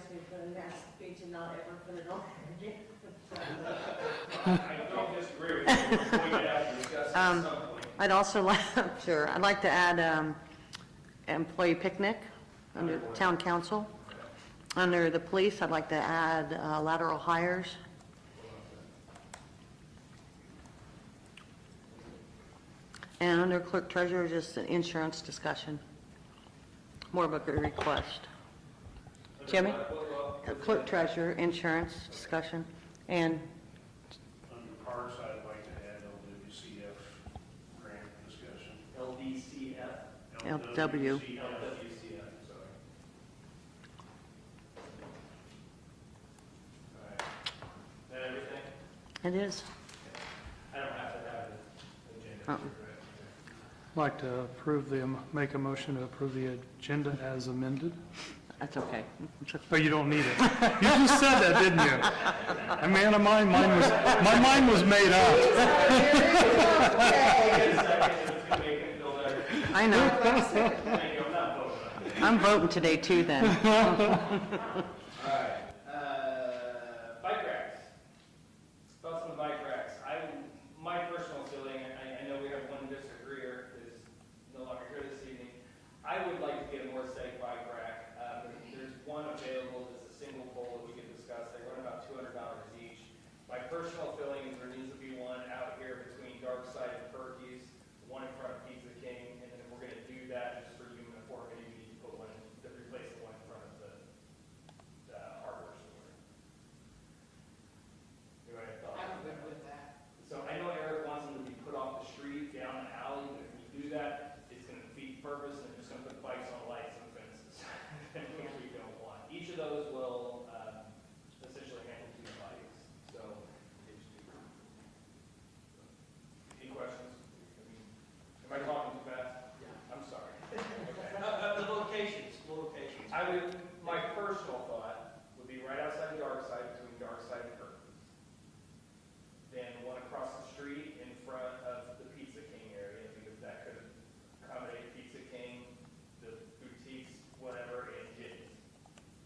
asked me to put a nasty speech and not ever put it on again. I don't disagree with you, we'll point it out and discuss it at some point. I'd also like, sure, I'd like to add employee picnic under town council. Under the police, I'd like to add lateral hires. And under clerk treasurer, just an insurance discussion. More of a good request. Jimmy? Clerk treasurer, insurance discussion, and Under parks, I'd like to add LWCF grant discussion. LDCF, LW. LWCF, sorry. All right. Is that everything? it is. I don't have to have an agenda. Uh-uh. I'd like to approve make a motion to approve the agenda as amended. That's okay. Oh, you don't need it. You just said that, didn't you? A man of mine, my mind was made up. I know. Thank you, I'm not voting on it. I'm voting today too then. All right, bike racks. Thoughts on the bike racks? My personal feeling, I know we have one disagreeer who's no longer here this evening. I would like to get a more safe bike rack. There's one available, it's a single pole that we can discuss. They run about $200 each. My personal feeling is there needs to be one out here between Darkside and Perky's, one in front of Pizza King, and then if we're gonna do that just for you and the fork, maybe we need to put one, to replace the one in front of the hardware store. Do I have thoughts? I'm good with that. So I know Eric wants them to be put off the street, down an alley, but if we do that, it's gonna defeat the purpose, and it's just gonna put bikes on lights and fences, which we don't want. Each of those will, essentially handle 2 bikes, so. Any questions? Am I talking too fast? Yeah. I'm sorry. The locations, My personal thought would be right outside of Darkside, between Darkside and Perkins. Then one across the street in front of the Pizza King area, because that could accommodate Pizza King, the boutiques, whatever, and Jim's.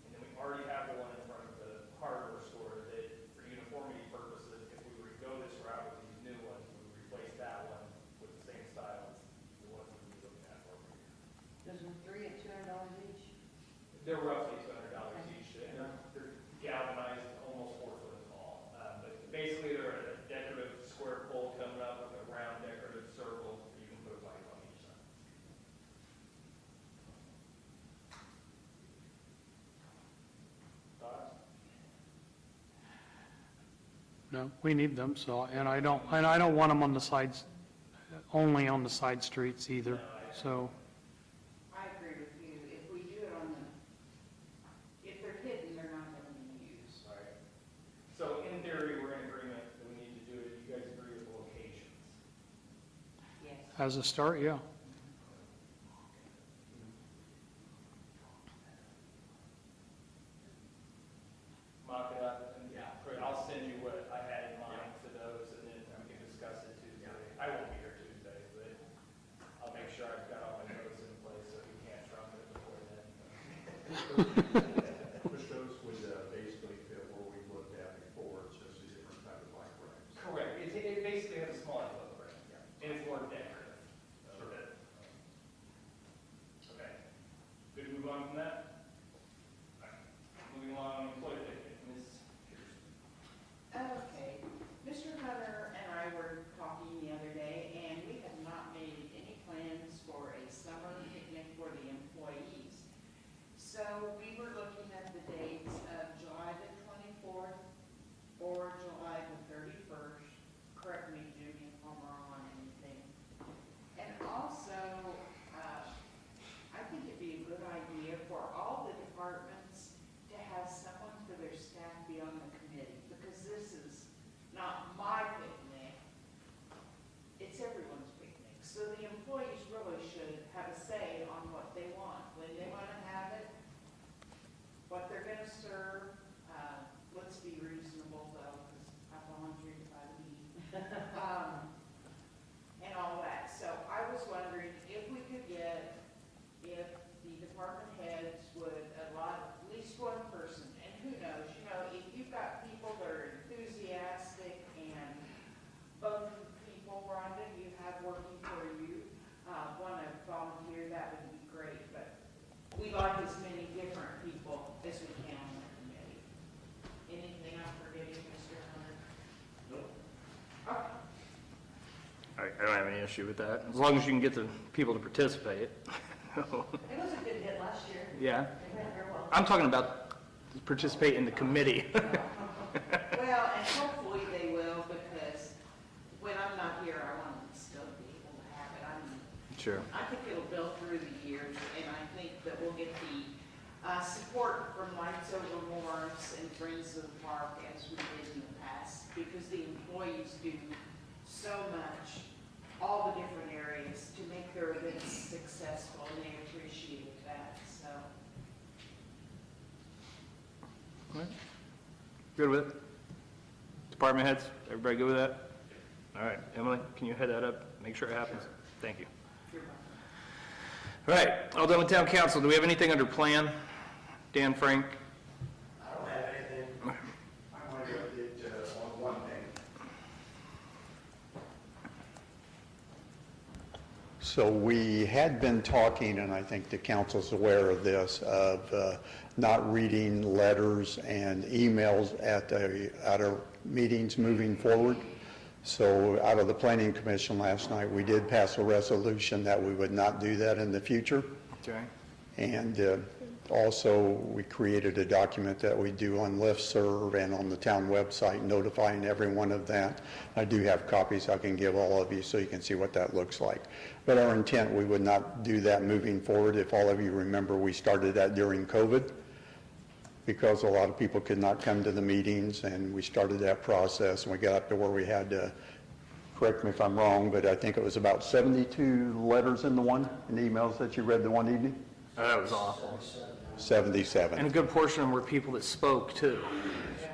And then we already have the one in front of the hardware store that, for uniformity purposes, if we were to go this route with these new ones, we would replace that one with the same style as the ones that we're looking at over here. Those were 3 at $200 each. They're roughly $200 each. They're galvanized, almost 4 foot tall. But basically, they're a decorative square pole coming up with a round decorative circle that you can put a bike on each side. Thoughts? No, we need them, so, and I don't want them on the sides, only on the side streets either, so. I agree with you. If we do it on the, if they're hidden, they're not going to be used. All right. So in theory, we're in agreement that we need to do it. You guys agree with the locations? Yes. As a start, yeah. Mock it up, and I'll send you what I had in mind for those, and then we can discuss it Tuesday. I won't be here Tuesday, but I'll make sure I've got all my notes in place so we can't trump it before then. Which those would basically fit what we looked at before, it's just a different type of bike racks. Correct. It basically has a smaller footprint, and it's more decorative. Okay. Good to move on from that? All right. Moving along, employee picnic, Ms. Pearson. Okay. Mr. Hunter and I were talking the other day, and we have not made any plans for a summer picnic for the employees. So we were looking at the dates of July the 24th or July the 31st. Correct me, Judy, if I'm wrong on anything. And also, I think it'd be a good idea for all like as many different people as we can on the committee. Anything I'm forgetting, Mr. Hunter? Nope. I don't have any issue with that, as long as you can get the people to participate. It was a good hit last year. Yeah, It went very well. I'm talking about participate in the committee. Well, and hopefully they will, because when I'm not here, I want them to still be able to have it. Sure. I think it'll build through the years, and I think that we'll get the support from Lights Over Morris and Friends of the Park as we did in the past, because the employees do so much, all the different areas, to make their events successful, and they appreciate that, so. Good with it? Department heads, everybody good with that? All right, Emily, can you head that up, make sure it happens? Thank you. You're welcome. All right, all done with town council, do we have anything under plan? Dan, Frank? I don't have anything. I want to update on one thing. So we had been talking, and I think the council's aware of this, of not reading letters and emails at our meetings moving forward. So out of the Planning Commission last night, we did pass a resolution that we would not do that in the future. Okay. And also, we created a document that we do on listserv and on the town website notifying everyone of that. I do have copies I can give all of you so you can see what that looks like. But our intent, we would not do that moving forward. If all of you remember, we started that during COVID because a lot of people could not come to the meetings, and we started that process, and we got up to where we had to, correct me if I'm wrong, but I think it was about 72 letters in emails that you read the one evening? That was awful. 77. And a good portion of them were people that spoke too.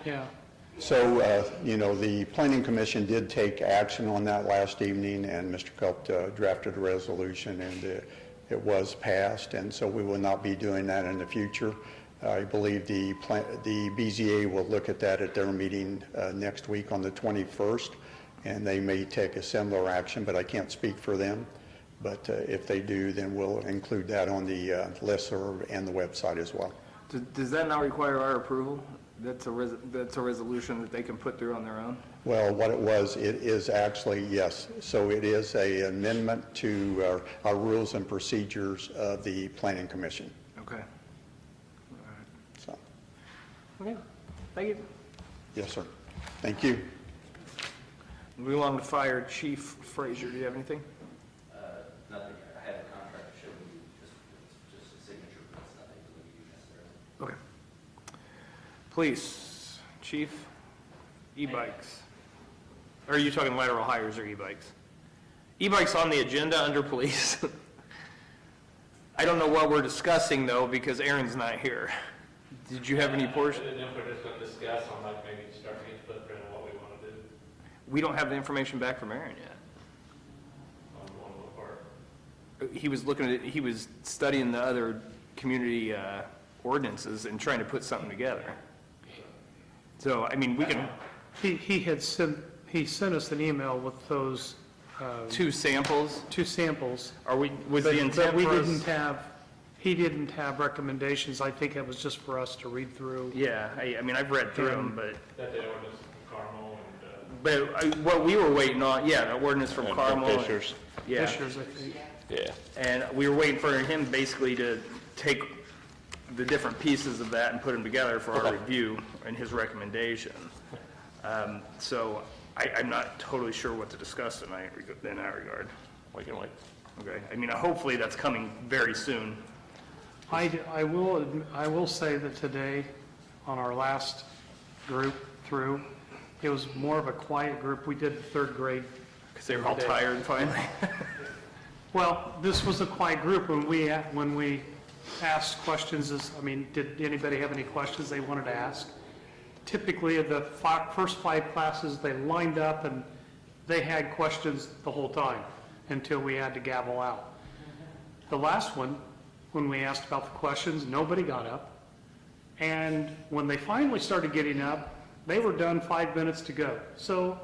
Yeah. So, the Planning Commission did take action on that last evening, and Mr. Culp drafted a resolution, and it was passed, and so we will not be doing that in the future. I believe the BZA will look at that at their meeting next week on the 21st, and they may take a similar action, but I can't speak for them. But if they do, then we'll include that on the listserv and the website as well. Does that not require our approval? That's a resolution that they can put through on their own? Well, what it is actually, yes. So it is an amendment to our rules and procedures of the Planning Commission. Okay. So, Okay, thank you. yes, sir. Thank you. Moving along to Fire Chief Frazier, do you have anything? Nothing, I have a contract to show you, just a signature, but it's nothing to look at you necessarily. Okay. Police, Chief, e-bikes. Or are you talking lateral hires or e-bikes? E-bikes on the agenda under police. I don't know what we're discussing though, because Aaron's not here. Did you have any portion? I didn't know if we're just going to discuss on like maybe start to get the footprint of what we want to do We don't have the information back from Aaron yet. on what part. He was looking at it, he was studying the other community ordinances and trying to put something together. So, I mean, we can, He sent us an email with those two samples, two samples. was the intent But we for us? didn't have, he didn't have recommendations. I think it was just for us to read through. Yeah, I mean, I've read through them, but, That the ordinance from Carmel and, what we were waiting on, yeah, the ordinance from Carmel. Fishers. Yeah, Fishers, I think. Yeah. and we were waiting for him basically to take the different pieces of that and put them together for our review and his recommendation. So I'm not totally sure what to discuss tonight in that regard. We can wait. Okay, I mean, hopefully that's coming very soon. I will say that today, on our last group through, it was more of a quiet group. We did the third grade. Because they were all tired finally. Well, this was a quiet group when we asked questions. Did anybody have any questions they wanted to ask? Typically, the first 5 classes, they lined up and they had questions the whole time until we had to gavel out. The last one, when we asked about the questions, nobody got up. And when they finally started getting up, they were done 5 minutes to go. So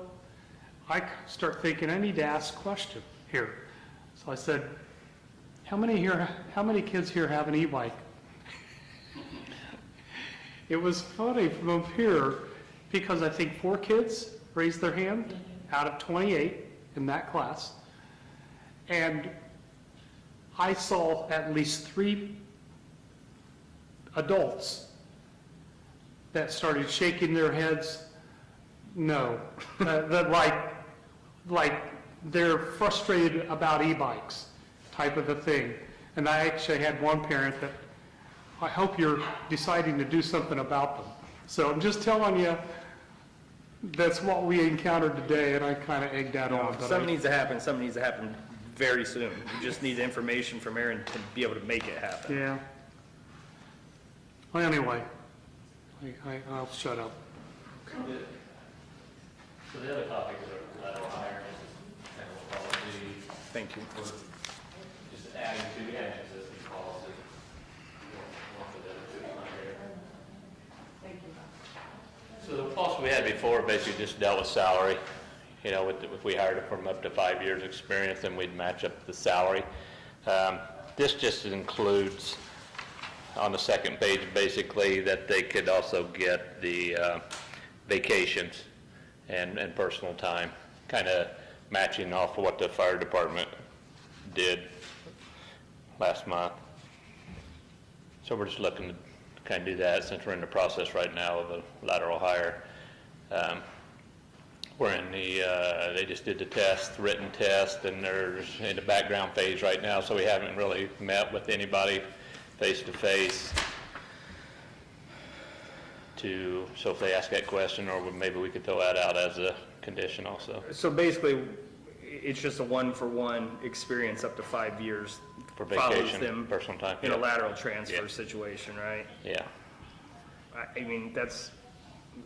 I start thinking, I need to ask a question here. So I said, how many kids here have an e-bike? It was funny from up here because I think 4 kids raised their hand out of 28 in that class. And I saw at least 3 adults that started shaking their heads, no. That like they're frustrated about e-bikes type of a thing. And I actually had one parent that, I hope you're deciding to do something about them. So I'm just telling you, that's what we encountered today, and I kind of egged that on. but Something I- needs to happen, something needs to happen very soon. You just need information from Aaron to be able to make it happen. Yeah. Well, anyway, I'll shut up. So the other topic is lateral hire, and policy, Thank you. for just adding to the existing policy. One for the other two on here. Thank you. So the policy we had before basically just dealt with salary. You know, if we hired from up to 5 years' experience, then we'd match up the salary. This just includes, on the second page, basically, that they could also get the vacations and personal time, kind of matching off of what the fire department did last month. So we're just looking to kind of do that since we're in the process right now of a lateral hire. We're in the, they just did the test, written test, and they're in the background phase right now, so we haven't really met with anybody face-to-face so if they ask that question, or maybe we could throw that out as a condition also So basically, it's just a one-for-one experience up to 5 years. for follows vacation, them personal time. in a Yeah. lateral transfer Yeah. situation, right? Yeah. I mean, that's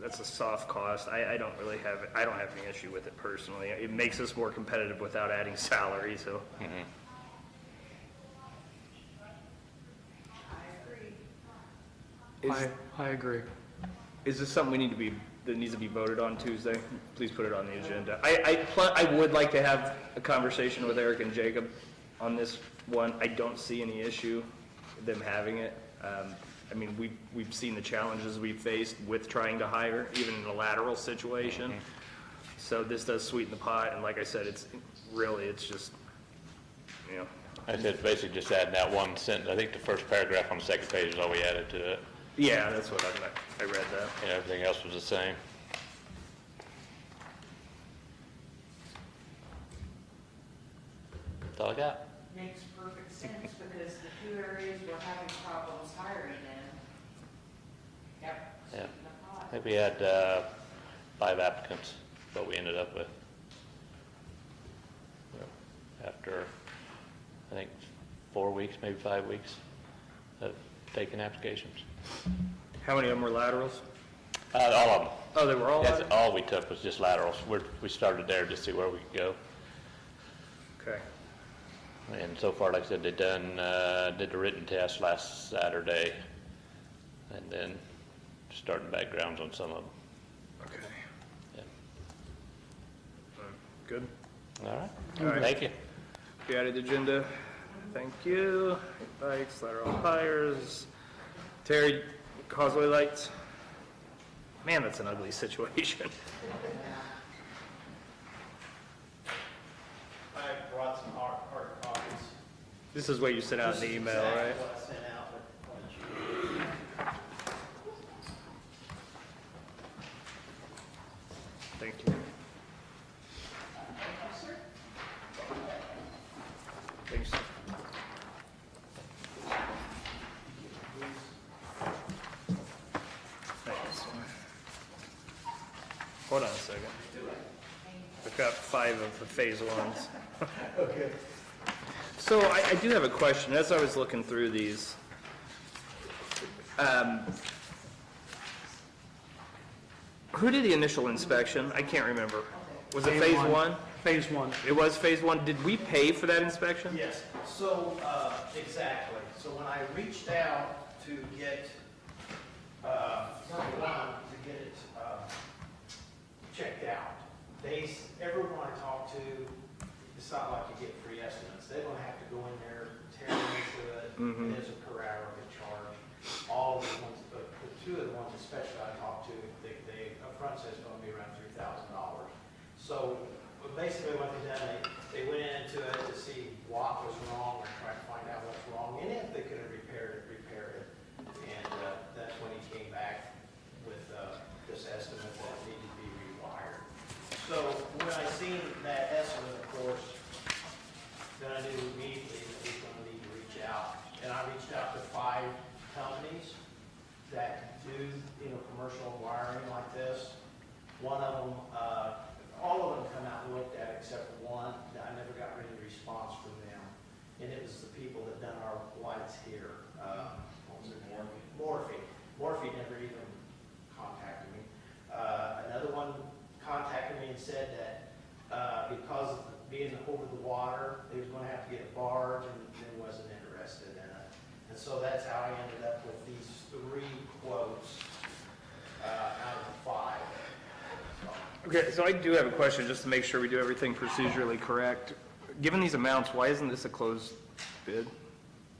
a soft cost. I don't really have, I don't have any issue with it personally. It makes us more competitive without adding salary, so. Mhm. I agree. Is this something that needs to be voted on Tuesday? Please put it on the agenda. I would like to have a conversation with Eric and Jacob on this one. I don't see any issue with them having it. I mean, we've seen the challenges we've faced with trying to hire, even in a lateral situation. So this does sweeten the pot, and like I said, it's just, you know. I said basically just adding that one sentence. I think the first paragraph on the second page is all we added to it. Yeah, that's what I read that. And everything else was the same. That's all I got. Makes perfect sense because the 2 areas we're having problems hiring in. Yep. Yeah. sweeten the pot. I think we had 5 applicants, what we ended up with. After, I think, 4 weeks, maybe 5 weeks of taking applications. How many of them were laterals? All of them. Oh, they were all That's laterals? all we took was just laterals. We started there to see where we could go. Okay. And so far, like I said, they did the written test last Saturday, and then starting backgrounds on some of them. Okay. Yeah. Good. All right. All right. Thank you. The added agenda, thank you. Bikes, lateral hires. Terry, Causeway Lights. Man, that's an ugly situation. I brought some hard copies. This is what you sent out in the email, right? This is exactly what I sent out, but what you- Thank you. Thanks. Thanks. Hold on a second. I've got 5 of the phase 1s. Okay. So I do have a question. As I was looking through these, who did the initial inspection? I can't remember. Was it phase 1? Phase 1. It was phase 1. Did we pay for that inspection? Yes, so, exactly. So when I reached out to get, number one, to get it, checked out, everyone I talked to, it's not like you get free estimates. They're gonna have to go in there, tear into it, Mhm. there's a per hour they charge. All of the ones, but the 2 of the ones that front says it's gonna be around $3,000. So basically what they done, they went into it to see what was wrong, or try to find out what's wrong, and if they could have repaired it. And that's when he came back with this estimate that it needed to be rewired. So when I seen that estimate, of course, then I knew immediately that we were gonna need to reach out. And I reached out to 5 companies that do, commercial wiring like this. One of them, all of them come out and looked at it except for one. I never got any response from them. And it was the people that done our lights here. What was it? Morphe never even contacted me. Another one contacted me and said that because of being over the water, they was going to have to get a barge, and wasn't interested in it. And so that's how I ended up with these 3 quotes out of the 5. Okay, so I do have a question, just to make sure we do everything procedurally correct. Given these amounts, why isn't this a closed bid?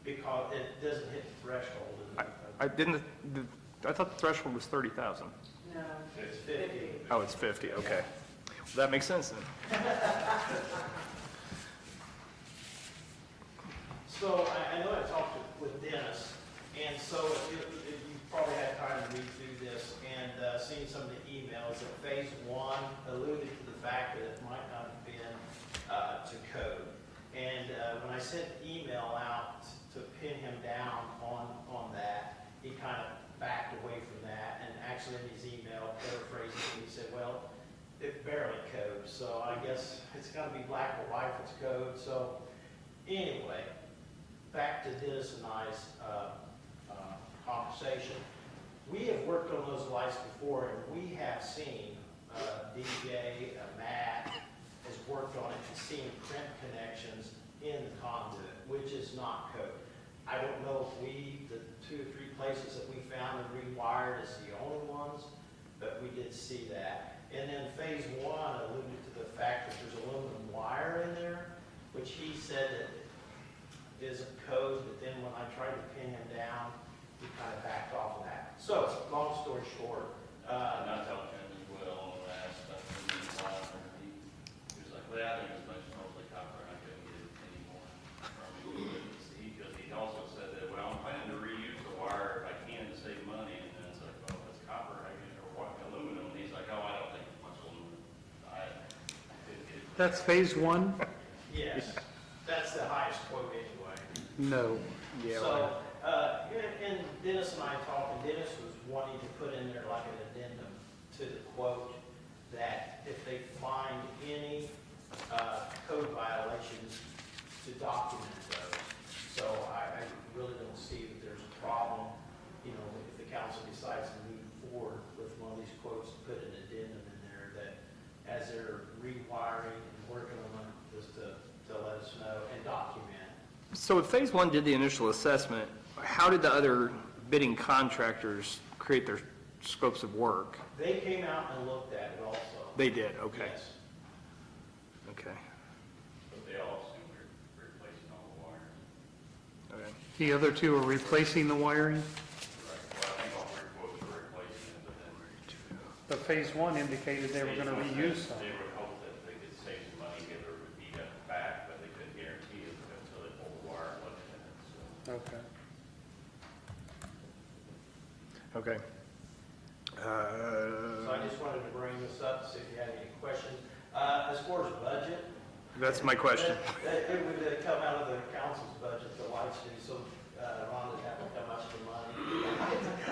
Because it doesn't hit the threshold. I thought the threshold was 30,000. No. It's 50. Oh, it's 50, okay. Well, that makes sense then. So I know I talked with Dennis, and so you probably had time to read through this and seen some of the emails that phase 1 alluded to the fact that it might not have been to code. And when I sent the email out to pin him down on that, he kind of backed away from that, and actually in his email, paraphrasing, he said, well, it barely codes, so I guess it's got to be black or white if it's code. So anyway, back to Dennis and I's conversation. We have worked on those lights before, and we have seen DJ, Matt has worked on it and seen crimp connections in the conduit, which is not code. I don't know if the 2 or 3 places that we found and rewired is the only ones, but we did see that. And then phase 1 alluded to the fact that there's aluminum wire in there, which he said that isn't code, but then when I tried to pin him down, he kind of backed off of that. So, long story short, Not telling him as well on that stuff, and he was like, well, I think it's mostly copper, and I couldn't get it anymore from him. Because he also said that, well, I'm planning to reuse the wire if I can to save money, and then it's like, well, if it's copper, I get it, or what, aluminum, and he's like, oh, I don't think it's much aluminum. I couldn't get it. That's phase 1? yes, that's the highest quote anyway. No. Yeah. So, and Dennis and I talked, and Dennis was wanting to put in there like an addendum to the quote that if they find any code violations, to document those. So I really don't see that there's a problem, if the council decides to move forward with one of these quotes, to put an addendum in there that as they're rewiring and working on it, just to let us know and document. So if phase 1 did the initial assessment, how did the other bidding contractors create their scopes of work? They came out and looked at it also. They did, okay. Yes. Okay, But they all assume we're replacing all the wires. okay. The other 2 are replacing the wiring? Right, well, I think all 3 quotes were replacing it, but then But phase 1 indicated they were going to reuse some. they would hope that they could save some money, get their beat up back, but they couldn't guarantee it until they pulled the wire and looked at it, so. Okay. Okay. So I just wanted to bring this up, see if you had any questions. As far as budget. That's my question. It would come out of the council's budget, the lights do, so Ron doesn't have to come much for money.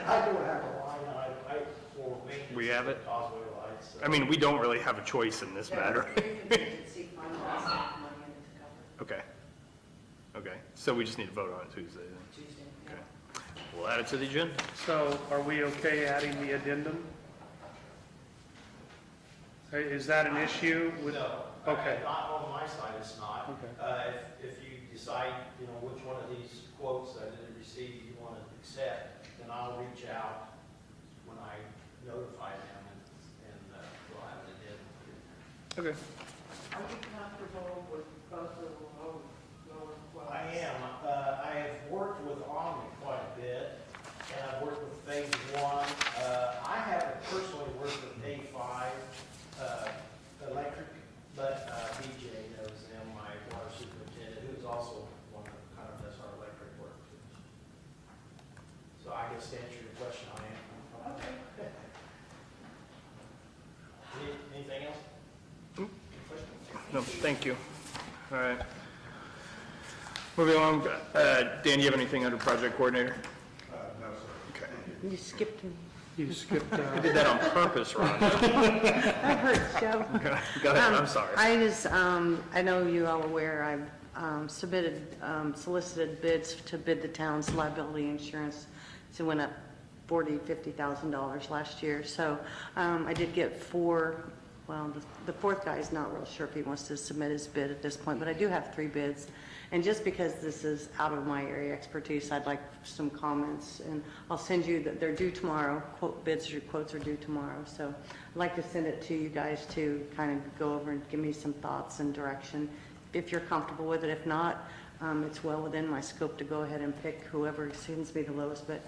I don't have a line, for maintenance. We have it? of Causeway lights. so. I mean, we don't really have a choice in this matter. Contingency fund, that's not money in it to cover Okay. Okay, so we just need to vote on it Tuesday then. Tuesday. Okay. We'll add it to the agenda. So are we okay adding the addendum? Is that an issue with? No. Okay. Not on my side, it's not. Okay. If you decide, which one of these quotes that I didn't receive you want to accept, then I'll reach out when I notify them and we'll have it in. Okay. Are you comfortable with both of the lower quotes? I am. I have worked with Omni quite a bit, and I've worked with Phase 1. I haven't personally worked with A to answer your question, I am. Okay. Anything else? No, thank you. All right. Moving along, Dan, you have anything under project coordinator? No, sir. You skipped me. You skipped, I did that on purpose, Ron. That hurts, Joe. Go ahead, I'm sorry. I just, I know you all aware, I've solicited bids to bid the town's liability insurance. So it went up $50,000 last year. So I did get four, well, the fourth guy is not real sure if he wants to submit his bid at this point, but I do have 3 bids. And just because this is out of my area expertise, I'd like some comments, and I'll send you that they're due tomorrow. Bids or quotes are due tomorrow, so I'd like to send it to you guys to kind of go over and give me some thoughts and direction, if you're comfortable with it. If not, it's well within my scope to go ahead and pick whoever seems to be the lowest, but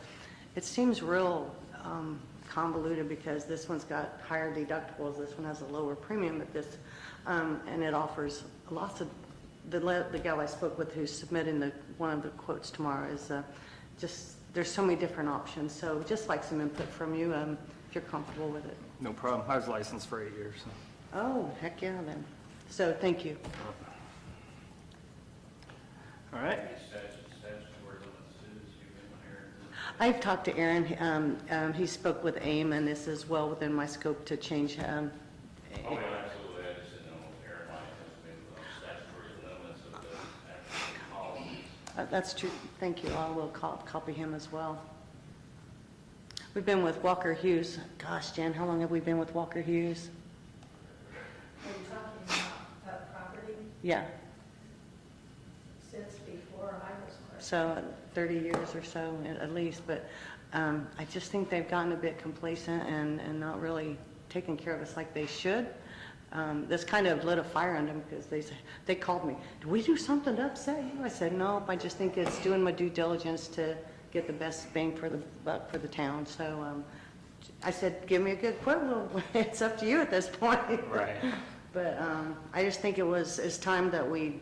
it seems real convoluted because this one's got higher deductibles, this one has a lower premium, but this, and it offers lots of. The gal I spoke with who's submitting one of the quotes tomorrow is just, there's so many different options. So just like some input from you, if you're comfortable with it. No problem. I was licensed for 8 years. So. Oh, heck yeah then. So thank you. All right. Statutory limits too, as you've been here. I've talked to Aaron. He spoke with AIM, and this is well within my scope to change. Oh, yeah, absolutely. I just didn't know if Aaron might have been statutory limits of the actual policies. That's true. Thank you. I will copy him as well. We've been with Walker Hughes. Gosh, Jan, how long have we been with Walker Hughes? Are you talking about that property Yeah, since before I was president? so 30 years or so at least. But I just think they've gotten a bit complacent and not really taking care of us like they should. This kind of lit a fire on them because they called me. Did we do something to upset you? I said, no, I just think it's doing my due diligence to get the best bang for the buck for the town. So I said, give me a good quote. Well, it's up to you at this point. Right. But I just think it's time that we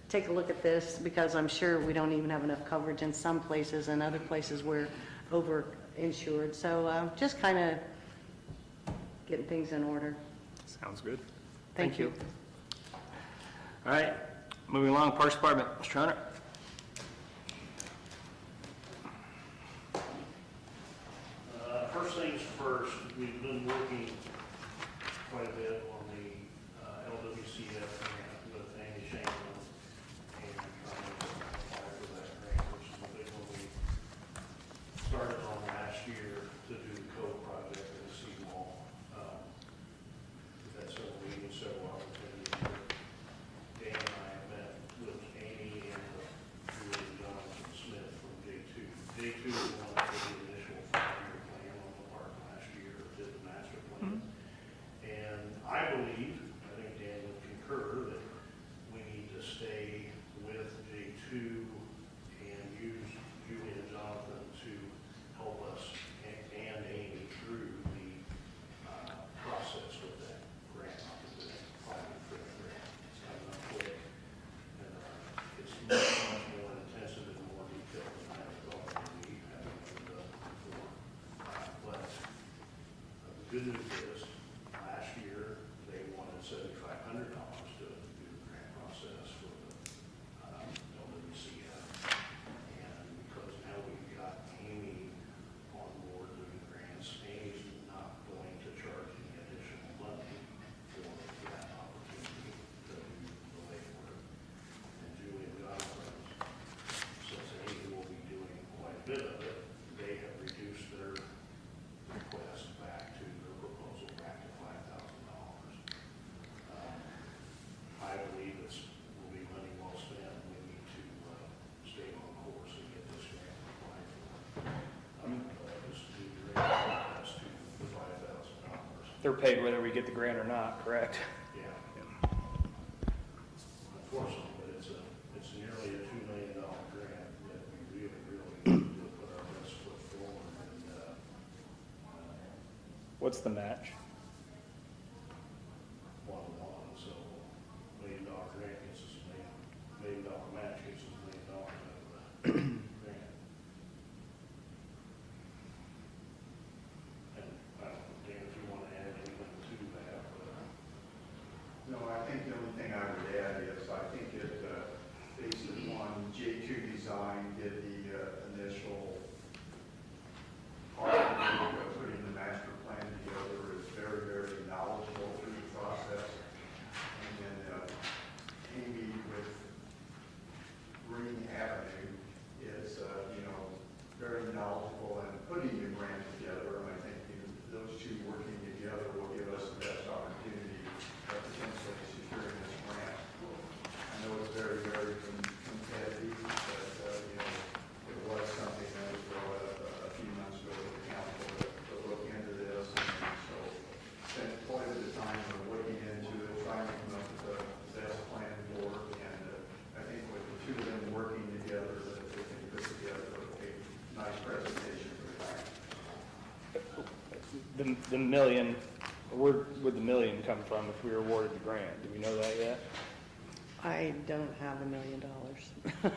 take a look at this because I'm sure we don't even have enough coverage in some places, and other places we're over-insured. So just kind of getting things in order. Sounds good. Thank you. All right. Moving along, Parks Department. Mr. Hunter. First things first, we've been working quite a bit on the LWCF grant with Amy Shanklin and trying to apply for that grant, which is a big one we started on last year to do the code project at the seawall. We've had several meetings, several opportunities. Dan and I have met with Amy and Julie Johnson Smith from J2. J2 is the one that did the initial 5-year plan on the park last year, did the master plan. And I believe, I think Dan would concur, that we need to stay with J2 and use Julie and Jonathan to help us and Amy through the process with that grant opportunity, applying for the grant. It's coming up quick, and it's much more intensive and more detailed than I thought it would be, having done it before. But the good news is, last year, they wanted $7,500 to do the grant process for the LWCF. And because now we've got Amy on board doing grants, Amy's not going to charge any additional money for that opportunity to do the legwork. And Julie and Jonathan, since Amy will be doing quite a bit of it, they have reduced their request back to their proposal back to $5,000. I believe will be money well spent. We need to stay on course and get this grant applied for. Just to do the grant, that's to the $5,000. They're paid whether we get the grant or not, correct? Yeah. Unfortunately, but it's nearly a $2 million grant that we really need to put our best foot forward and, What's the match? 1-1, so $1 million grant gets us $1 million match gets us $1 million out of the grant. the million, where would the million come from if we were awarded the grant? Do we know that yet? I don't have $1 million.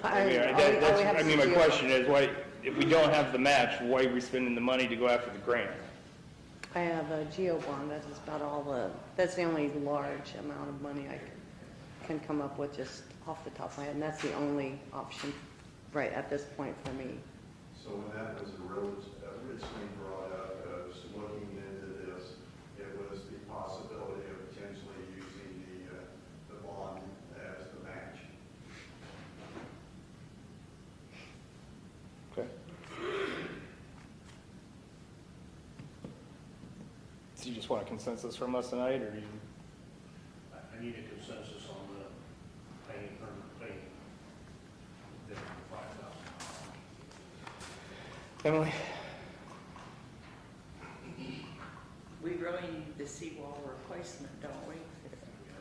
I mean, my question is, why, if we don't have the match, why are we spending the money to go after the grant? I have a GEO bond, that is about all that's the only large amount of money I can come up with just off the top of my head, and that's the only option right at this point for me. So when that was originally brought up, was looking into this, it was the possibility of potentially using the bond as the match. Okay. So you just want a consensus from us tonight, or you? I need a consensus on the paying the $5,000. Emily? We really need the seawall replacement, don't we? We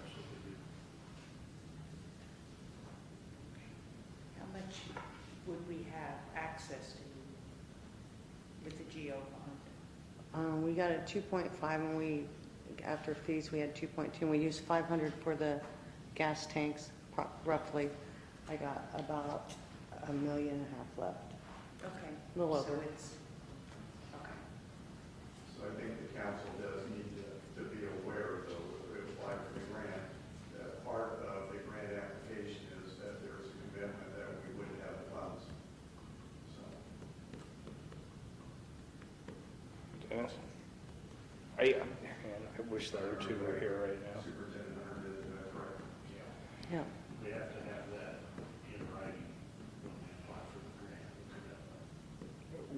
absolutely do. How much would we have access to with the GEO bond? We got a 2.5 and after fees, we had 2.2 and we used 500 for the gas tanks, roughly. I got about $1.5 million left. Okay. A little over. So it's, okay. So I think the council does need to be aware, though, if we apply for the grant, that part of the grant application is that there's a commitment that we wouldn't have the funds. So, Dennis? I wish the other two were here right now. Superintendent Hunter, is that correct? Yeah. We have to have that in writing when we apply for the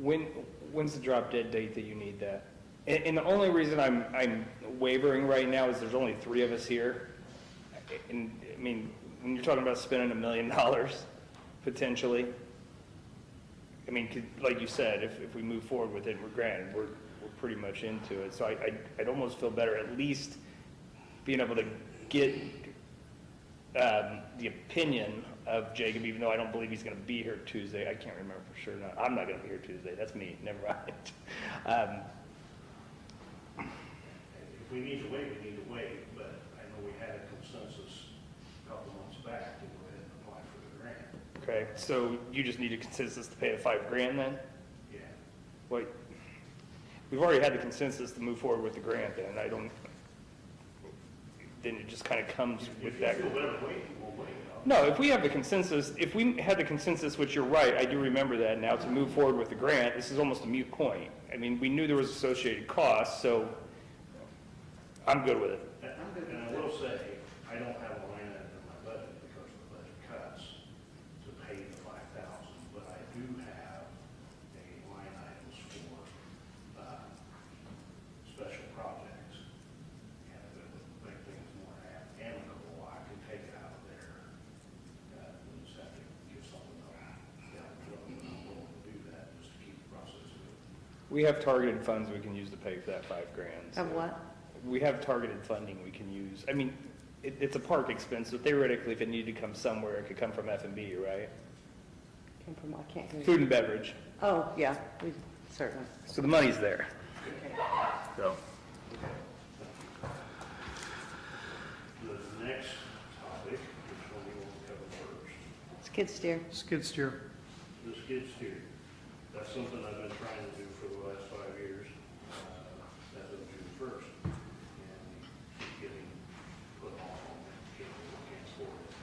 grant. When's the drop dead date that you need that? And the only reason I'm wavering right now is there's only 3 of us here. And, I mean, when you're talking about spending $1 million, potentially, I mean, like you said, if we move forward with it, we're pretty much into it. So I'd almost feel better at least being able to get the opinion of Jacob, even though I don't believe he's going to be here Tuesday. I can't remember for sure. I'm not going to be here Tuesday. That's me. Never mind. If we need to wait, we need to wait, but I know we had a consensus a couple months back to go ahead and apply for the grant. Okay, so you just need a consensus to pay the $5,000 then? Yeah. Wait, we've already had the consensus to move forward with the grant then. Then it just kind of comes with If that. you feel better waiting, we'll wait. No, if we have the consensus, if we had the consensus, which you're right, I do remember that now, to move forward with the grant, this is almost a moot point. I mean, we knew there was associated costs, so I'm good with it. And I will say, I don't have a line item in my budget because of the budget cuts to pay the $5,000, but I do have a line items for special projects. And if it would make things more amicable, I can take it out of there. We just have to give something down the road, and I'm willing to do that just to keep the process moving. We have targeted funds we can use to pay for that $5,000. Of what? We have targeted funding we can use. I mean, it's a park expense, so theoretically, if it needed to come somewhere, it could come from F&B, right? Came from, I can't hear you. Food and beverage. Oh, yeah, we certainly. So the money's there. So, The next topic, which one we want to cover first? Skid steer. Skid steer. The skid steer. That's something I've been trying to do for the last 5 years, as of June 1st. And keep getting put off on it, can't afford it.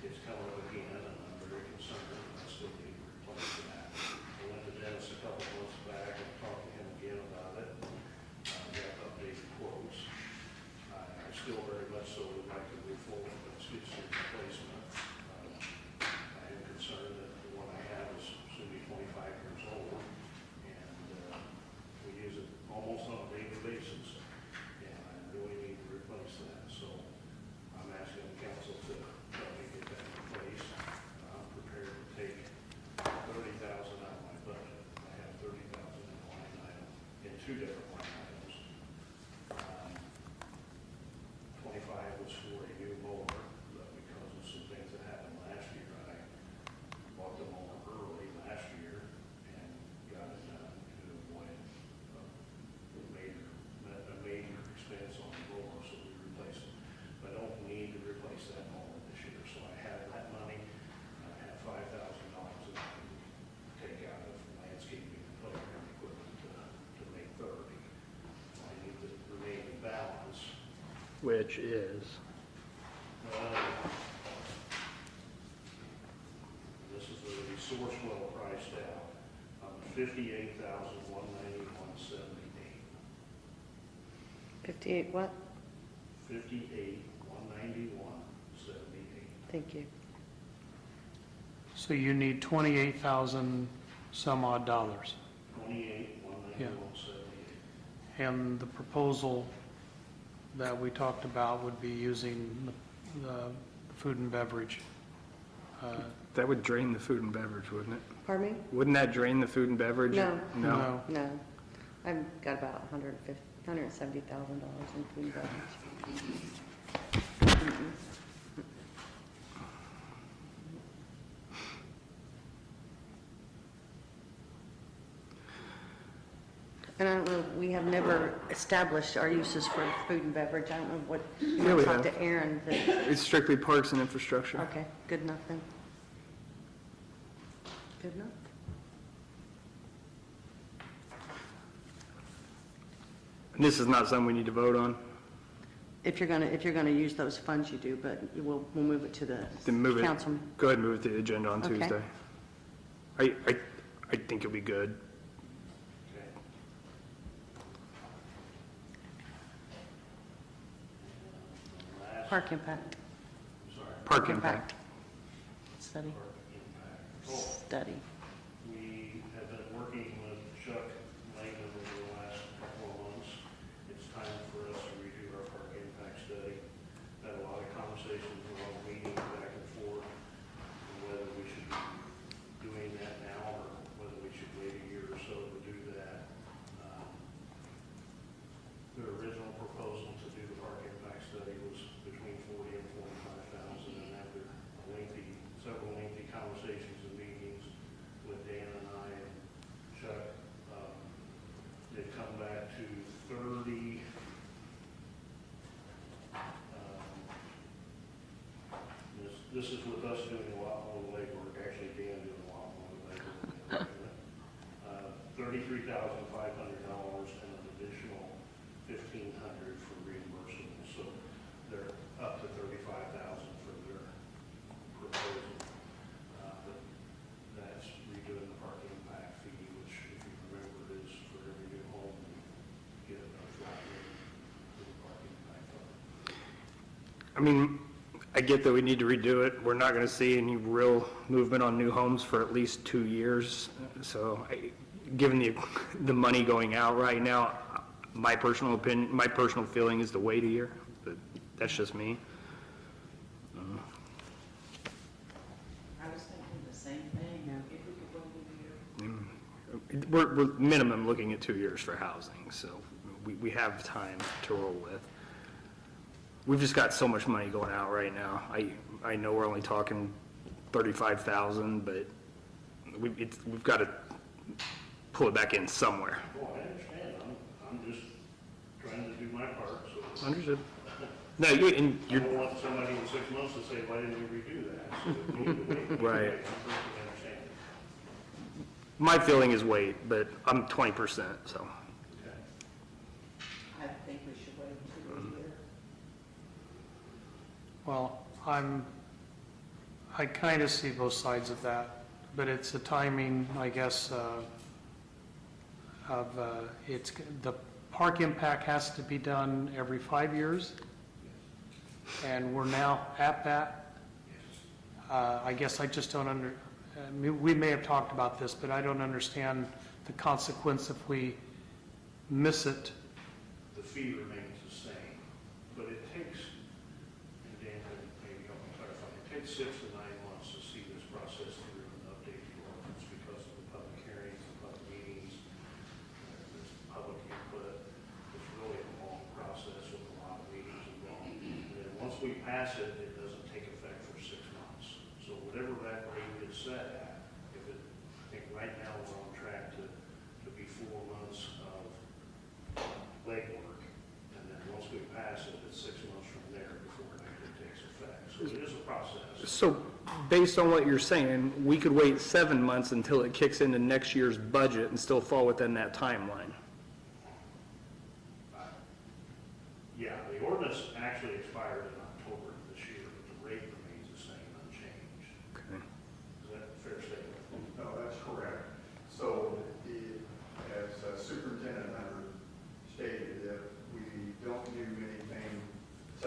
It's coming up again, and I'm very concerned, and I still need to replace that. I went to Dennis a couple months back and talked to him again about it. Got updated quotes. I still very much so would like to move forward with skid steer replacement. I am concerned that the one I have is soon to be 25 years old, and we use it almost on a daily basis, and I really need to replace that. So I'm asking the council to help me get that replaced. I'm prepared to take $30,000 out of my budget. I have $30,000 in line item, in 2 different line items. 25 was for a new mower, but because of some things that happened last year, I bought the mower early last year and got it done to avoid a major which is, This is the source well priced out, $58,191.78. 58 what? $58,191.78. Thank you. So you need 28,000 some odd dollars. $28,191.78. And the proposal that we talked about would be using the food and beverage. that would drain the food and beverage, wouldn't it? Pardon me? Wouldn't that drain the food and beverage? No. No? No. I've got about $170,000 in food and beverage. Mm-mm. And I don't know, we have never established our uses for food and beverage. I don't know what, you Yeah, might we talk have. to Aaron. It's strictly parks and infrastructure. Okay, good enough then. Good enough. And this is not something we need to vote on? If you're gonna use those funds, you do, but we'll move it to the Then move it, council. go ahead and move it to the agenda on Okay. Tuesday. I think it'll be good. Okay. Last, Park impact sorry, Park impact. study. park impact. Oh, Study. we have been working with Chuck Langdon over the last couple of months. It's time for us to redo our park impact study. Had a lot of conversations, a lot of meetings back and forth, on whether we should be doing that now or whether we should wait a year or so to do that. The original proposal to do the park impact study was between 40 and 45,000, and after several lengthy conversations and meetings with Dan and I and Chuck, they've come back to 30. This is with us doing a lot more legwork, actually Dan doing a lot more legwork. $33,500 and an additional $1,500 for reimbursable. So they're up to $35,000 for their proposal. But that's redoing the park impact fee, which if you remember is for every new home, you get a flat rate for the park impact fund. I mean, I get that we need to redo it. We're not going to see any real movement on new homes for at least 2 years. So given the money going out right now, my personal opinion, my personal feeling is to wait a year, but that's just me. I was thinking the same thing, if we could wait a year. We're minimum looking at 2 years for housing, so we have time to roll with. We've just got so much money going out right now. I know we're only talking 35,000, but we've got to pull it back in somewhere. Oh, I understand. I'm just trying to do my part, so. Understood. No, I you're, don't want somebody in 6 months to say, why didn't we redo that? So we need to wait. Right. I perfectly understand. my feeling is wait, but I'm 20%, so. Okay. I think we should wait until a year. Well, I kind of see both sides of that, but it's a timing, I guess, the park impact has to be done every 5 years, and we're now at that. I guess I just don't we may have talked about this, but I don't understand the consequence if we miss it. The fee remains the same, but it takes, and Dan can maybe help me clarify, it takes 6 to 9 months to see this process through and update the ordinance because of the public hearings, the public meetings, there's public input. It's really a long process with a lot of meetings involved. And then once we pass it, it doesn't take effect for 6 months. So whatever that rate is set at, if it, I think right now we're on track to be 4 months of legwork, and then once we pass it, it's 6 months from there before it actually takes effect. So it is a process. So based on what you're saying, we could wait 7 months until it kicks into next year's budget and still fall within that timeline. Yeah, the ordinance actually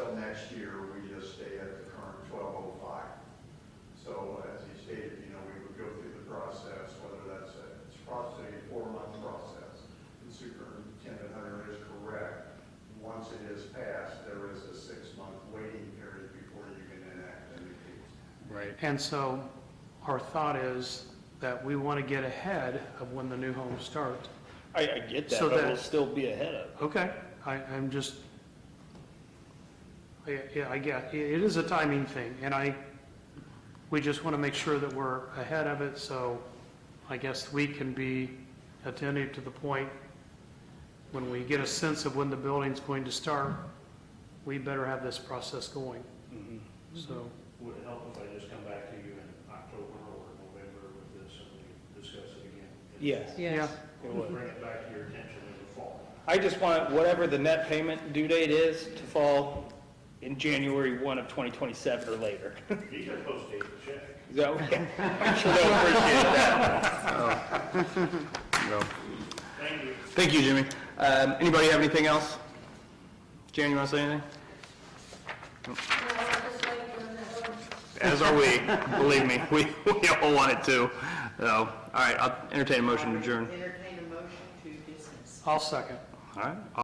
until next year, we just stay at the current 1205. So as he stated, you know, we would go through the process, whether it's approximately a 4-month process. And Superintendent Hunter is correct. Once it is passed, there is a 6-month waiting period before you can enact any fees. Right. And so our thought is that we want to get ahead of when the new homes start. I get that, So but that- we'll still be ahead of. Okay, I'm just, yeah, I get, it is a timing thing, and we just want to make sure that we're ahead of it, so I guess we can be attentive to the point when we get a sense of when the building's going to start, we better have this process going, so. Would it help if I just come back to you in October or November with this and we discuss it again? Yes. Yeah. We'll bring it back to your attention in the fall. I just want whatever the net payment due date is to fall in January 1 of 2027 or later. You can post date the check. Is that okay? I'm sure they'll appreciate that. No. Thank you. Thank you, Jimmy. Anybody have anything else? Jan, you want to say anything? No, I just like when that one. As are we, believe me, we all want it too. So, all right, I'll entertain a motion to adjourn. Entertain a motion to dismiss. I'll second. All right.